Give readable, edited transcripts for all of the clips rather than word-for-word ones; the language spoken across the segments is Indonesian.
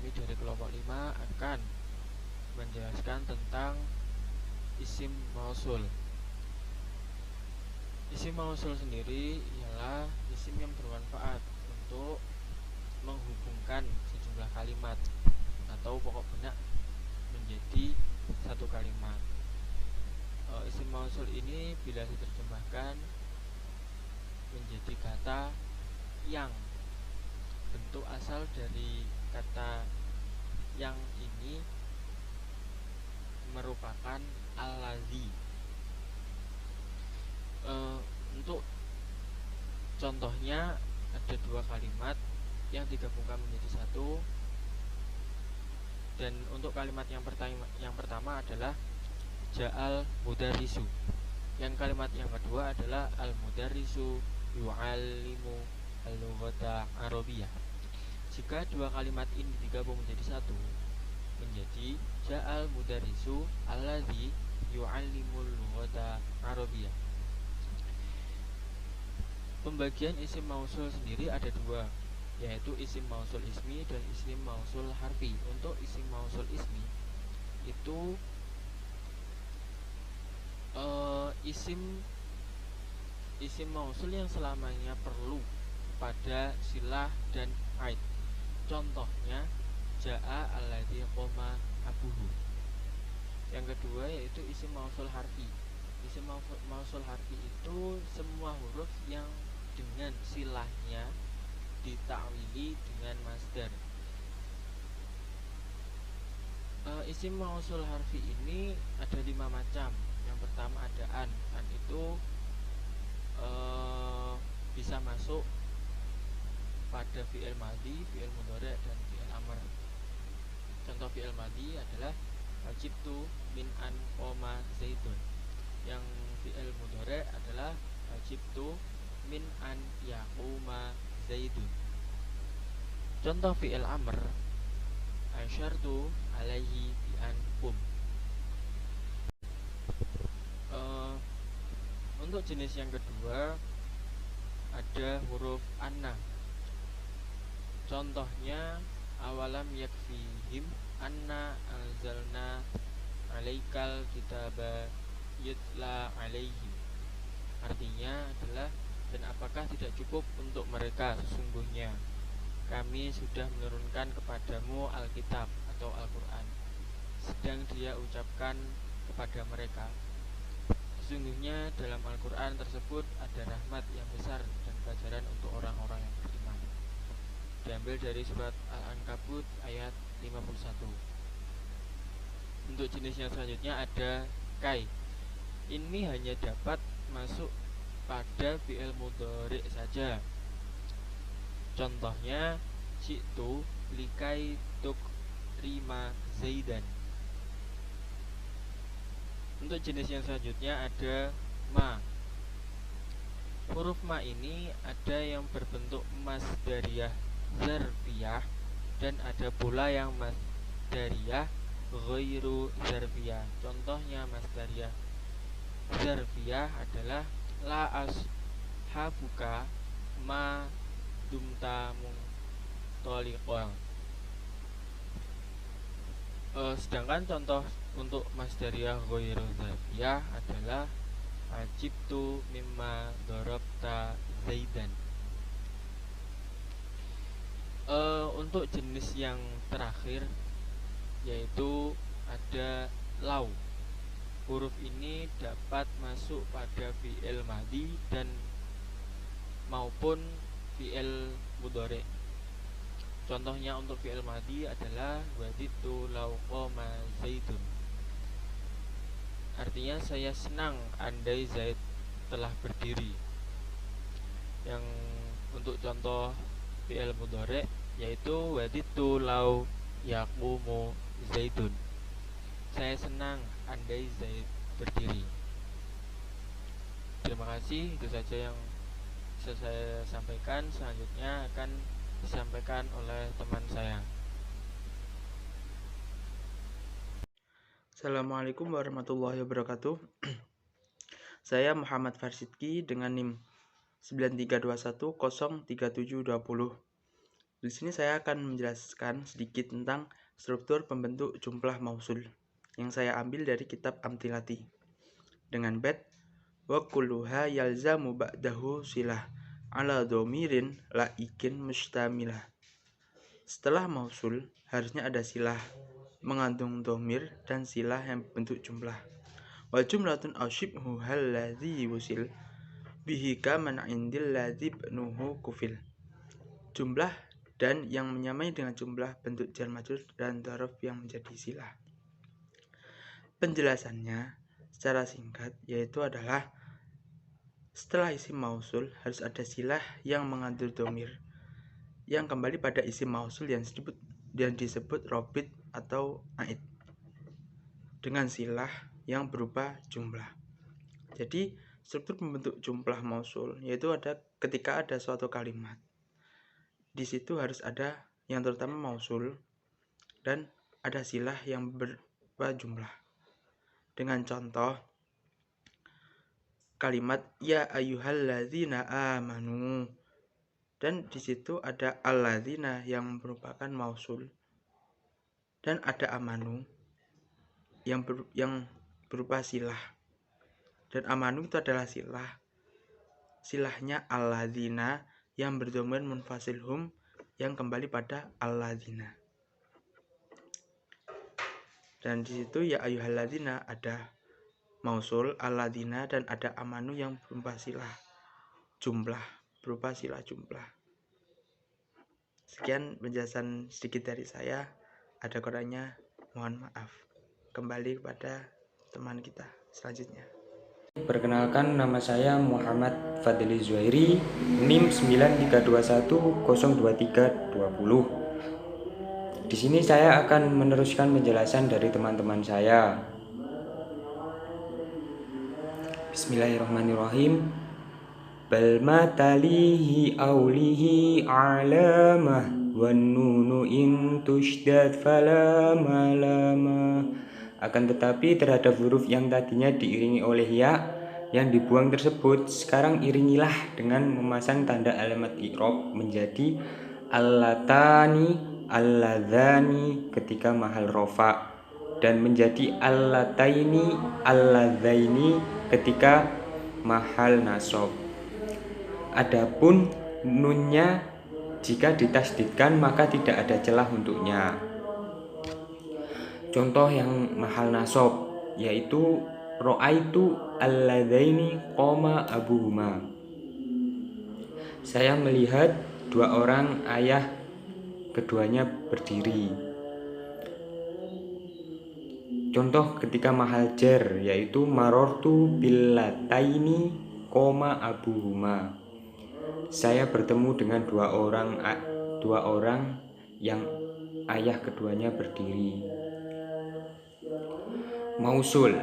kami dari kelompok 5 akan menjelaskan tentang isim mausul. Isim mausul sendiri ialah isim yang bermanfaat untuk menghubungkan sejumlah kalimat atau pokok benak menjadi satu kalimat. Isim mausul ini bila diterjemahkan menjadi kata yang, bentuk asal dari kata yang ini merupakan allazi. Untuk contohnya ada dua kalimat yang digabungkan menjadi satu, dan untuk kalimat yang pertama adalah ja'al mudarrisu. Yang kalimat yang kedua adalah al mudarrisu yu'allimu al-lughata arabiyah. Jika dua kalimat ini digabung menjadi satu, menjadi ja'al mudarrisu alladzi yu'allimul lughata arabiyah. Pembagian isim mausul sendiri ada dua, yaitu isim mausul ismi dan isim mausul harfi. Untuk isim mausul ismi itu isim mausul yang selamanya perlu pada silah dan aid. Contohnya ja'a alladzi qoma abuhu. Yang kedua yaitu isim mausul harfi. Isim mausul harfi itu semua huruf yang dengan silahnya ditakwili dengan masdar. Isim mausul harfi ini ada 5 macam. Yang pertama ada an itu bisa masuk pada fi'il madhi, fi'il mudhari, dan fi'il amr. Contoh fi'il madhi adalah wajibtu min an qoma zaidun. Yang fi'il mudhari adalah wajibtu min an yaquma zaidun. Contoh fi'il amr asyartu alaihi bi an qum. Untuk jenis yang kedua ada huruf anna. Contohnya awalam yakfihim anna anzalna alaikal kitaba yutla alaihim. Artinya adalah, dan apakah tidak cukup untuk mereka, sesungguhnya kami sudah menurunkan kepadamu Alkitab atau Al-Quran, sedang dia ucapkan kepada mereka. Sesungguhnya dalam Al-Quran tersebut ada rahmat yang besar dan pelajaran untuk orang-orang yang beriman. Diambil dari surat Al-Ankabut ayat 51. Untuk jenis yang selanjutnya ada kai. Ini hanya dapat masuk pada fi'il mudhari saja. Contohnya syi'tu likai tuk rima zaidan. Untuk jenis yang selanjutnya ada ma. Huruf ma ini ada yang berbentuk masdariyah zarfiyah dan ada pula yang masdariyah ghairu zarfiyah. Contohnya masdariyah zarfiyah adalah la ashabuka ma dumta muntaliqan. Sedangkan contoh untuk masdariyah ghairu zarfiyah adalah ajibtu mimma darabta zaidan. Untuk jenis yang terakhir yaitu ada lau. Huruf ini dapat masuk pada fi'il madhi dan maupun fi'il mudhari. Contohnya untuk fi'il madhi adalah waditu lau qoma zaidun. Artinya saya senang andai Zaid telah berdiri. Yang untuk contoh fi'il mudhari yaitu waditu lau yaqumu zaidun. Saya senang andai Zaid berdiri. Terima kasih, itu saja yang bisa saya sampaikan. Selanjutnya akan disampaikan oleh teman saya. Assalamualaikum warahmatullahi wabarakatuh. Saya Muhammad Farsidki dengan NIM 9321037020. Di sini saya akan menjelaskan sedikit tentang struktur pembentuk jumlah mausul yang saya ambil dari kitab Amthilati dengan bait wa kulluha yalzamu ba'dahu silah ala dhamirin laikin mustamilah. Setelah mausul harusnya ada silah mengandung dhamir dan silah yang bentuk jumlah. Wa jumlatun aw shibhu alladhi wusil bihi kaman indil ladzi ibnuhu kufil. Jumlah dan yang menyamai dengan jumlah bentuk jar majrur dan dzaraf yang menjadi silah. Penjelasannya secara singkat yaitu adalah setelah isim mausul harus ada silah yang mengandung dhamir yang kembali pada isim mausul yang disebut robit atau aid dengan silah yang berupa jumlah. Jadi struktur pembentuk jumlah mausul yaitu ada ketika ada suatu kalimat. Di situ harus ada yang terutama mausul dan ada silah yang berupa jumlah. Dengan contoh kalimat ya ayyuhalladzina amanu, dan di situ ada alladzina yang merupakan mausul dan ada amanu yang berupa silah, dan amanu itu adalah silahnya alladzina yang berdhamir munfasil hum yang kembali pada alladzina. Dan di situ ya ayyuhalladzina ada mausul alladzina dan ada amanu yang berupa silah jumlah, berupa silah jumlah. Sekian penjelasan sedikit dari saya. Ada kurangnya mohon maaf. Kembali kepada teman kita selanjutnya. Perkenalkan, nama saya Muhammad Fadli Zuhairi, NIM 9321023020. Di sini saya akan meneruskan penjelasan dari teman-teman saya. Bismillahirrahmanirrahim. Bal matalihi aulihi alamah wan nunu in tushdad fala malama. Akan tetapi terhadap huruf yang tadinya diiringi oleh ya yang dibuang tersebut, sekarang iringilah dengan memasang tanda alamat i'rab menjadi allatani, alladzani ketika mahal rofa, dan menjadi allataini, alladzaini ketika mahal nasab. Adapun nunnya jika ditasdidkan maka tidak ada celah untuknya. Contoh yang mahal nasab yaitu ra'aitu alladzaini qoma abuhuma. Saya melihat dua orang ayah keduanya berdiri. Contoh ketika mahal jar yaitu marortu billataini qoma abuhuma. Saya bertemu dengan dua orang yang ayah keduanya berdiri. Mausul.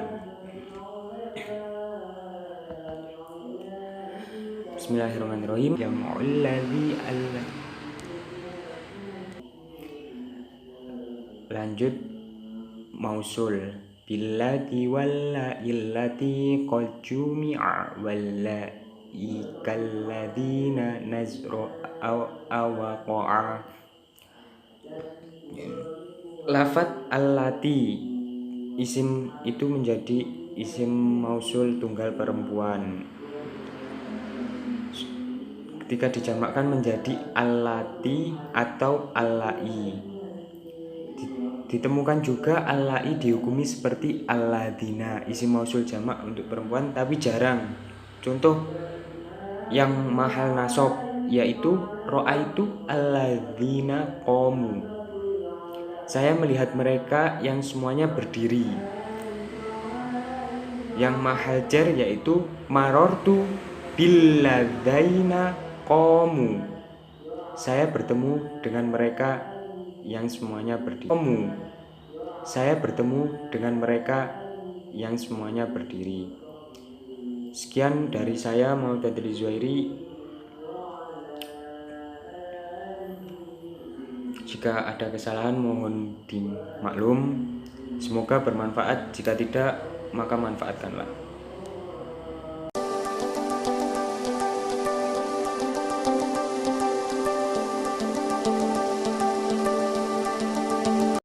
Bismillahirrahmanirrahim. Jam'ul ladzi lanjut mausul. Billati walla illati qad jumi'a walla ikalladzina nazru awaqa'a. Lafat allati isim itu menjadi isim mausul tunggal perempuan. Ketika dijamakkan menjadi allati atau allai. Ditemukan juga allai dihukumi seperti alladzina, isim mausul jamak untuk perempuan, tapi jarang. Contoh yang mahal nasab yaitu ra'aitu alladzina qamu. Saya melihat mereka yang semuanya berdiri. Yang mahal jar yaitu marortu billadzaina qamu. Saya bertemu dengan mereka yang semuanya berdiri. Saya bertemu dengan mereka yang semuanya berdiri. Sekian dari saya, Muhammad Fadli Zuhairi. Jika ada kesalahan mohon dimaklum. Semoga bermanfaat. Jika tidak, maka manfaatkanlah.